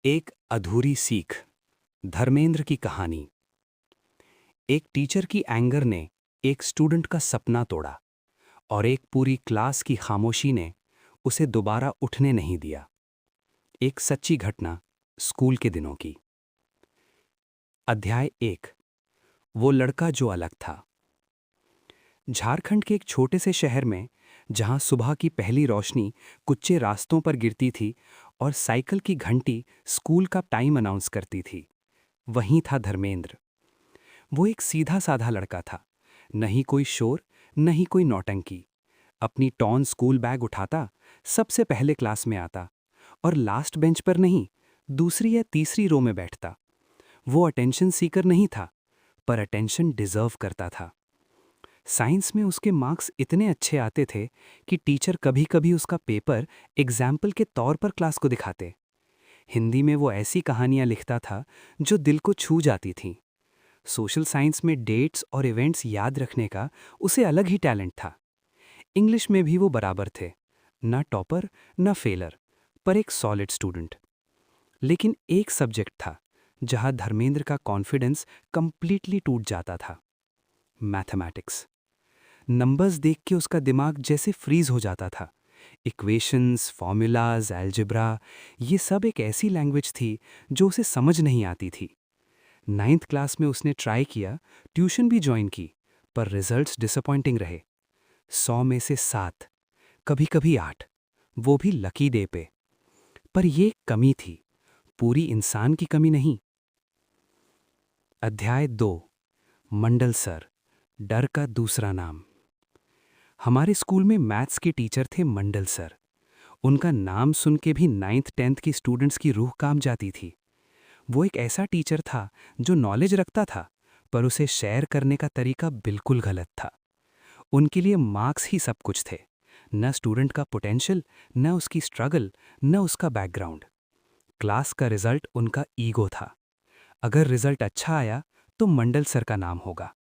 एक अधूरी सीख। धर्मेंद्र की कहानी। एक टीचर की एंगर ने एक स्टूडेंट का सपना तोड़ा और एक पूरी क्लास की खामोशी ने उसे दोबारा उठने नहीं दिया। एक सच्ची घटना स्कूल के दिनों की। अध्याय 1। वो लड़का जो अलग था। झारखंड के एक छोटे से शहर में, जहां सुबह की पहली रोशनी कुच्चे रास्तों पर गिरती थी और साइकिल की घंटी स्कूल का टाइम अनाउंस करती थी, वहीं था धर्मेंद्र। वो एक सीधा साधा लड़का था। नहीं कोई शोर, नहीं कोई नौटंकी। अपनी टॉन स्कूल बैग उठाता, सबसे पहले क्लास में आता और लास्ट बेंच पर नहीं, दूसरी या तीसरी रो में बैठता। वो अटेंशन सीकर नहीं था, पर अटेंशन डिजर्व करता था। साइंस में उसके मार्क्स इतने अच्छे आते थे कि टीचर कभी कभी उसका पेपर एग्जाम्पल के तौर पर क्लास को दिखाते। हिंदी में वो ऐसी कहानियां लिखता था जो दिल को छू जाती थीं। सोशल साइंस में डेट्स और इवेंट्स याद रखने का उसे अलग ही टैलेंट था। इंग्लिश में भी वो बराबर थे, ना टॉपर ना फेलर, पर एक सॉलिड स्टूडेंट। लेकिन एक सब्जेक्ट था जहां धर्मेंद्र का कॉन्फिडेंस कंप्लीटली टूट जाता था। मैथमेटिक्स। नंबर्स देख के उसका दिमाग जैसे फ्रीज हो जाता था। इक्वेशंस, फॉर्मूलाज, अलजेब्रा, ये सब एक ऐसी लैंग्वेज थी जो उसे समझ नहीं आती थी। 9th क्लास में उसने ट्राई किया, ट्यूशन भी ज्वाइन की, पर रिजल्ट्स डिसअपॉइंटिंग रहे। 100 में से 7, कभी कभी 8, वो भी लकी डे पे। पर ये कमी थी, पूरी इंसान की कमी नहीं। अध्याय 2। मंडल सर, डर का दूसरा नाम। हमारे स्कूल में मैथ्स के टीचर थे मंडल सर। उनका नाम सुन के भी 9th 10th की स्टूडेंट्स की रूह कांप जाती थी। वो एक ऐसा टीचर था जो नॉलेज रखता था, पर उसे शेयर करने का तरीका बिल्कुल गलत था। उनके लिए मार्क्स ही सब कुछ थे, न स्टूडेंट का पोटेंशियल, न उसकी स्ट्रगल, न उसका बैकग्राउंड। क्लास का रिजल्ट उनका ईगो था। अगर रिजल्ट अच्छा आया तो मंडल सर का नाम होगा,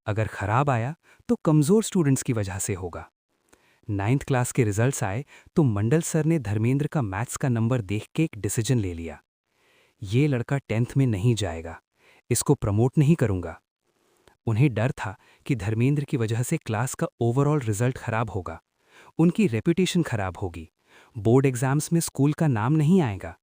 अगर खराब आया तो कमजोर स्टूडेंट्स की वजह से होगा। 9th क्लास के रिजल्ट्स आए तो मंडल सर ने धर्मेंद्र का मैथ्स का नंबर देख के एक डिसीजन ले लिया। ये लड़का 10th में नहीं जाएगा, इसको प्रमोट नहीं करूंगा। उन्हें डर था कि धर्मेंद्र की वजह से क्लास का ओवरऑल रिजल्ट खराब होगा, उनकी रेपुटेशन खराब होगी, बोर्ड एग्जाम्स में स्कूल का नाम नहीं आएगा।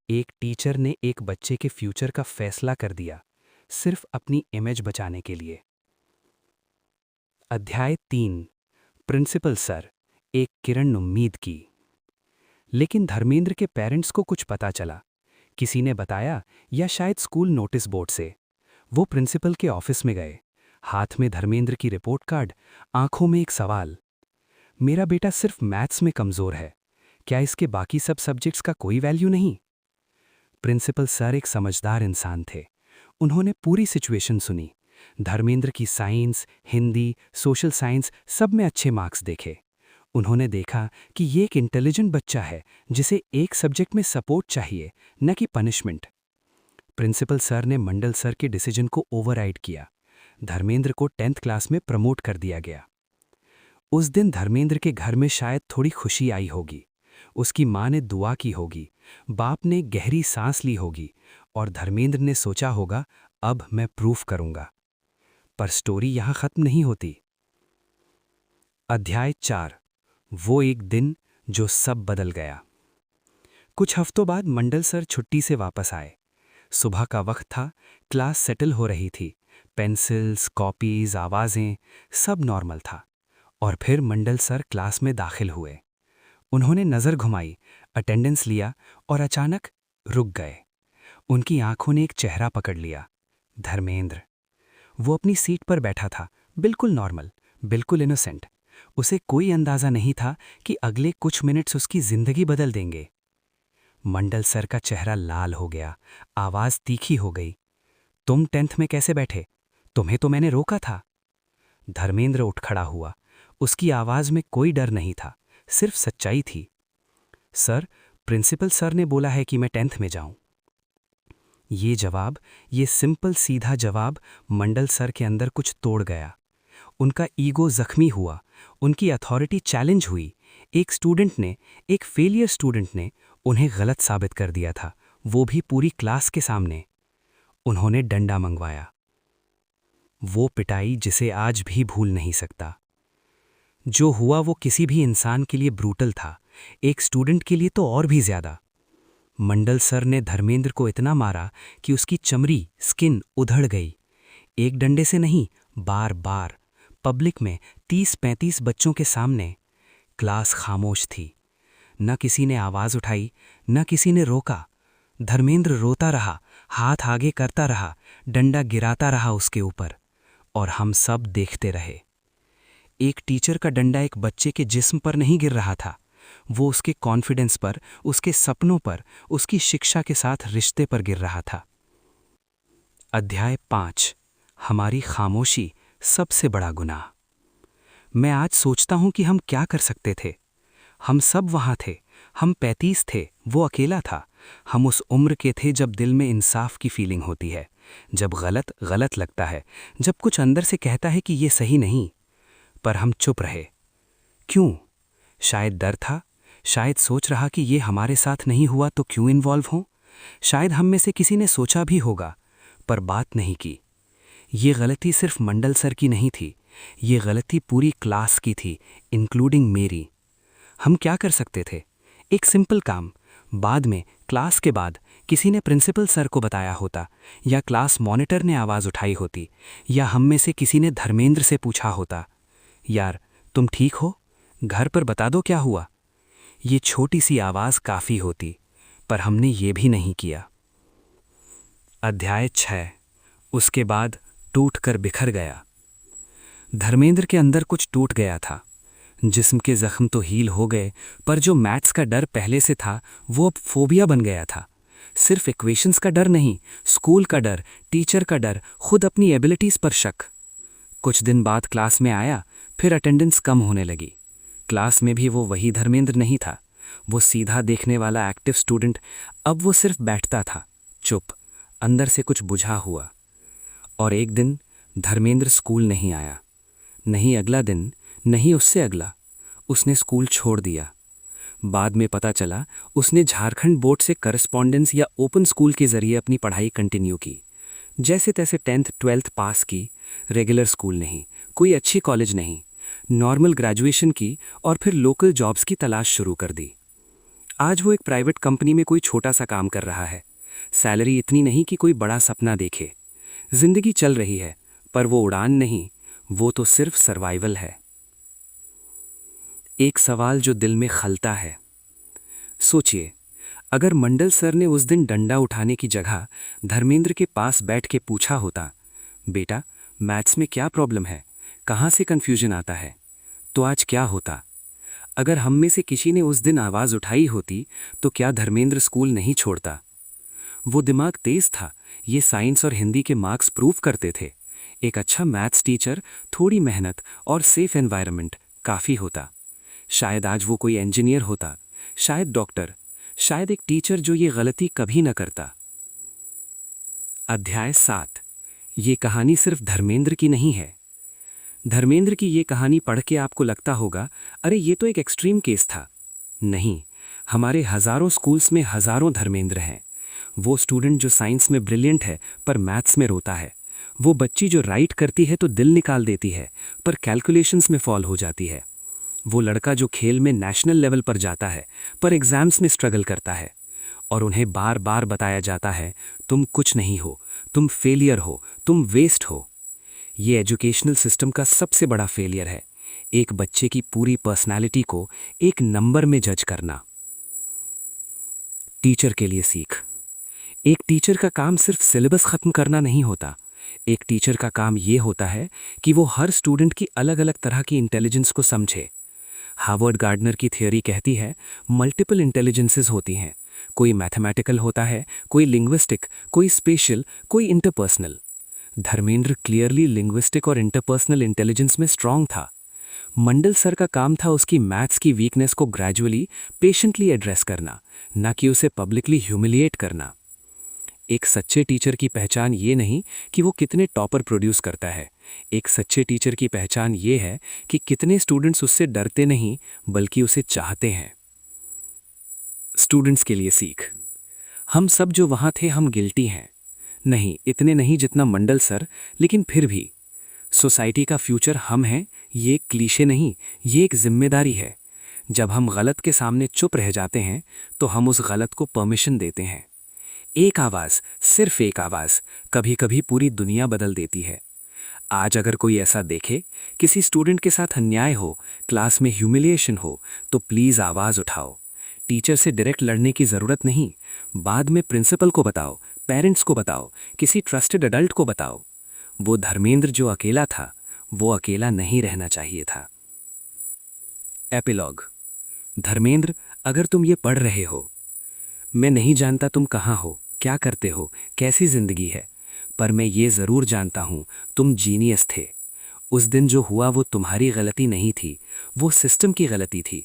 एक टीचर ने एक बच्चे के फ्यूचर का फैसला कर दिया, सिर्फ अपनी इमेज बचाने के लिए। अध्याय 3। प्रिंसिपल सर, एक किरण उम्मीद की। लेकिन धर्मेंद्र के पेरेंट्स को कुछ पता चला। किसी ने बताया, या शायद स्कूल नोटिस बोर्ड से। वो प्रिंसिपल के ऑफिस में गए, हाथ में धर्मेंद्र की रिपोर्ट कार्ड, आंखों में एक सवाल। मेरा बेटा सिर्फ मैथ्स में कमजोर है, क्या इसके बाकी सब सब्जेक्ट्स का कोई वैल्यू नहीं? प्रिंसिपल सर एक समझदार इंसान थे। उन्होंने पूरी सिचुएशन सुनी। धर्मेंद्र की साइंस, हिंदी, सोशल साइंस सब में अच्छे मार्क्स देखे। उन्होंने देखा कि ये एक इंटेलिजेंट बच्चा है जिसे एक सब्जेक्ट में सपोर्ट चाहिए, न कि पनिशमेंट। प्रिंसिपल सर ने मंडल सर के डिसीजन को ओवरराइड किया। धर्मेंद्र को 10th क्लास में प्रमोट कर दिया गया। उस दिन धर्मेंद्र के घर में शायद थोड़ी खुशी आई होगी। उसकी माँ ने दुआ की होगी, बाप ने गहरी सांस ली होगी और धर्मेंद्र ने सोचा होगा, अब मैं प्रूफ करूंगा। पर स्टोरी यहां खत्म नहीं होती। अध्याय 4। वो एक दिन जो सब बदल गया। कुछ हफ्तों बाद मंडल सर छुट्टी से वापस आए। सुबह का वक्त था, क्लास सेटल हो रही थी। पेंसिल्स, कॉपीज, आवाजें, सब नॉर्मल था। और फिर मंडल सर क्लास में दाखिल हुए। उन्होंने नजर घुमाई, अटेंडेंस लिया और अचानक रुक गए। उनकी आंखों ने एक चेहरा पकड़ लिया, धर्मेंद्र। वो अपनी सीट पर बैठा था, बिल्कुल नॉर्मल, बिल्कुल इनोसेंट। उसे कोई अंदाजा नहीं था कि अगले कुछ मिनट्स उसकी जिंदगी बदल देंगे। मंडल सर का चेहरा लाल हो गया, आवाज तीखी हो गई। तुम 10th में कैसे बैठे? तुम्हें तो मैंने रोका था। धर्मेंद्र उठ खड़ा हुआ। उसकी आवाज में कोई डर नहीं था, सिर्फ सच्चाई थी। सर, प्रिंसिपल सर ने बोला है कि मैं 10th में जाऊं। ये जवाब, ये सिंपल सीधा जवाब मंडल सर के अंदर कुछ तोड़ गया। उनका ईगो जख्मी हुआ, उनकी अथॉरिटी चैलेंज हुई। एक स्टूडेंट ने, एक फेलियर स्टूडेंट ने उन्हें गलत साबित कर दिया था। वो भी पूरी क्लास के सामने। उन्होंने डंडा मंगवाया। वो पिटाई जिसे आज भी भूल नहीं सकता। जो हुआ वो किसी भी इंसान के लिए ब्रूटल था, एक स्टूडेंट के लिए तो और भी ज्यादा। मंडल सर ने धर्मेंद्र को इतना मारा कि उसकी चमड़ी स्किन उधड़ गई। एक डंडे से नहीं, बार बार पब्लिक में 30-35 बच्चों के सामने। क्लास खामोश थी। न किसी ने आवाज उठाई, न किसी ने रोका। धर्मेंद्र रोता रहा, हाथ आगे करता रहा, डंडा गिराता रहा उसके ऊपर, और हम सब देखते रहे। एक टीचर का डंडा एक बच्चे के जिस्म पर नहीं गिर रहा था, वो उसके कॉन्फिडेंस पर, उसके सपनों पर, उसकी शिक्षा के साथ रिश्ते पर गिर रहा था। अध्याय 5, हमारी खामोशी सबसे बड़ा गुनाह। मैं आज सोचता हूं कि हम क्या कर सकते थे। हम सब वहां थे, हम 35 थे, वो अकेला था। हम उस उम्र के थे जब दिल में इंसाफ की फीलिंग होती है, जब गलत गलत लगता है, जब कुछ अंदर से कहता है कि ये सही नहीं। पर हम चुप रहे। क्यों? शायद डर था, शायद सोच रहा कि ये हमारे साथ नहीं हुआ तो क्यों इन्वॉल्व हों। शायद हम में से किसी ने सोचा भी होगा, पर बात नहीं की। ये गलती सिर्फ मंडल सर की नहीं थी, ये गलती पूरी क्लास की थी, इंक्लूडिंग मेरी। हम क्या कर सकते थे? एक सिंपल काम। बाद में, क्लास के बाद, किसी ने प्रिंसिपल सर को बताया होता, या क्लास मॉनिटर ने आवाज़ उठाई होती, या हम में से किसी ने धर्मेंद्र से पूछा होता, यार तुम ठीक हो? घर पर बता दो क्या हुआ। ये छोटी सी आवाज़ काफ़ी होती, पर हमने ये भी नहीं किया। अध्याय 6, उसके बाद टूट कर बिखर गया। धर्मेंद्र के अंदर कुछ टूट गया था। जिस्म के जख्म तो हील हो गए, पर जो मैथ्स का डर पहले से था वो अब फोबिया बन गया था। सिर्फ इक्वेशंस का डर नहीं, स्कूल का डर, टीचर का डर, खुद अपनी एबिलिटीज़ पर शक। कुछ दिन बाद क्लास में आया, फिर अटेंडेंस कम होने लगी। क्लास में भी वो वही धर्मेंद्र नहीं था, वो सीधा देखने वाला एक्टिव स्टूडेंट। अब वो सिर्फ बैठता था, चुप, अंदर से कुछ बुझा हुआ। और एक दिन धर्मेंद्र स्कूल नहीं आया। नहीं अगला दिन, नहीं उससे अगला। उसने स्कूल छोड़ दिया। बाद में पता चला उसने झारखंड बोर्ड से करस्पॉन्डेंस या ओपन स्कूल के जरिए अपनी पढ़ाई कंटिन्यू की। जैसे तैसे 10th 12th पास की। रेगुलर स्कूल नहीं, कोई अच्छी कॉलेज नहीं, नॉर्मल ग्रेजुएशन की, और फिर लोकल जॉब्स की तलाश शुरू कर दी। आज वो एक प्राइवेट कंपनी में कोई छोटा सा काम कर रहा है। सैलरी इतनी नहीं कि कोई बड़ा सपना देखे। जिंदगी चल रही है, पर वो उड़ान नहीं, वो तो सिर्फ सर्वाइवल है। एक सवाल जो दिल में खलता है। सोचिए, अगर मंडल सर ने उस दिन डंडा उठाने की जगह धर्मेंद्र के पास बैठ के पूछा होता, बेटा मैथ्स में क्या प्रॉब्लम है, कहाँ से कन्फ्यूजन आता है, तो आज क्या होता? अगर हम में से किसी ने उस दिन आवाज़ उठाई होती, तो क्या धर्मेंद्र स्कूल नहीं छोड़ता? वो दिमाग तेज था, ये साइंस और हिंदी के मार्क्स प्रूव करते थे। एक अच्छा मैथ्स टीचर, थोड़ी मेहनत और सेफ एनवायरनमेंट काफ़ी होता। शायद आज वो कोई इंजीनियर होता, शायद डॉक्टर, शायद एक टीचर जो ये गलती कभी न करता। अध्याय 7, ये कहानी सिर्फ धर्मेंद्र की नहीं है। धर्मेंद्र की ये कहानी पढ़ के आपको लगता होगा, अरे ये तो एक एक्सट्रीम केस था। नहीं, हमारे हजारों स्कूल्स में हजारों धर्मेंद्र हैं। वो स्टूडेंट जो साइंस में ब्रिलियंट है पर मैथ्स में रोता है। वो बच्ची जो राइट करती है तो दिल निकाल देती है, पर कैलकुलेशंस में फॉल हो जाती है। वो लड़का जो खेल में नेशनल लेवल पर जाता है, पर एग्जाम्स में स्ट्रगल करता है। और उन्हें बार बार बताया जाता है, तुम कुछ नहीं हो, तुम फेलियर हो, तुम वेस्ट हो। ये एजुकेशनल सिस्टम का सबसे बड़ा फेलियर है, एक बच्चे की पूरी पर्सनालिटी को एक नंबर में जज करना। टीचर के लिए सीख। एक टीचर का काम सिर्फ सिलेबस खत्म करना नहीं होता। एक टीचर का काम ये होता है कि वो हर स्टूडेंट की अलग अलग तरह की इंटेलिजेंस को समझे। हार्वर्ड गार्डनर की थियोरी कहती है, मल्टीपल इंटेलिजेंसेस होती हैं। कोई मैथमेटिकल होता है, कोई लिंग्विस्टिक, कोई स्पेशल, कोई इंटरपर्सनल। धर्मेंद्र क्लियरली लिंग्विस्टिक और इंटरपर्सनल इंटेलिजेंस में स्ट्रांग था। मंडल सर का काम था उसकी मैथ्स की वीकनेस को ग्रेजुअली, पेशेंटली एड्रेस करना, ना कि उसे पब्लिकली ह्यूमिलिएट करना। एक सच्चे टीचर की पहचान ये नहीं कि वो कितने टॉपर प्रोड्यूस करता है। एक सच्चे टीचर की पहचान ये है कि कितने स्टूडेंट्स उससे डरते नहीं, बल्कि उसे चाहते हैं। स्टूडेंट्स के लिए सीख। हम सब जो वहाँ थे हम गिल्टी हैं। नहीं, इतने नहीं जितना मंडल सर, लेकिन फिर भी। सोसाइटी का फ्यूचर हम हैं, ये एक क्लीशे नहीं, ये एक जिम्मेदारी है। जब हम गलत के सामने चुप रह जाते हैं तो हम उस गलत को परमिशन देते हैं। एक आवाज़, सिर्फ एक आवाज़, कभी कभी पूरी दुनिया बदल देती है। आज अगर कोई ऐसा देखे, किसी स्टूडेंट के साथ अन्याय हो, क्लास में ह्यूमिलिएशन हो, तो प्लीज़ आवाज़ उठाओ। टीचर से डायरेक्ट लड़ने की ज़रूरत नहीं, बाद में प्रिंसिपल को बताओ, पेरेंट्स को बताओ, किसी ट्रस्टेड अडल्ट को बताओ। वो धर्मेंद्र जो अकेला था, वो अकेला नहीं रहना चाहिए था। एपिलॉग। धर्मेंद्र, अगर तुम ये पढ़ रहे हो, मैं नहीं जानता तुम कहाँ हो, क्या करते हो, कैसी जिंदगी है, पर मैं ये ज़रूर जानता हूँ, तुम जीनियस थे। उस दिन जो हुआ वो तुम्हारी गलती नहीं थी, वो सिस्टम की गलती थी,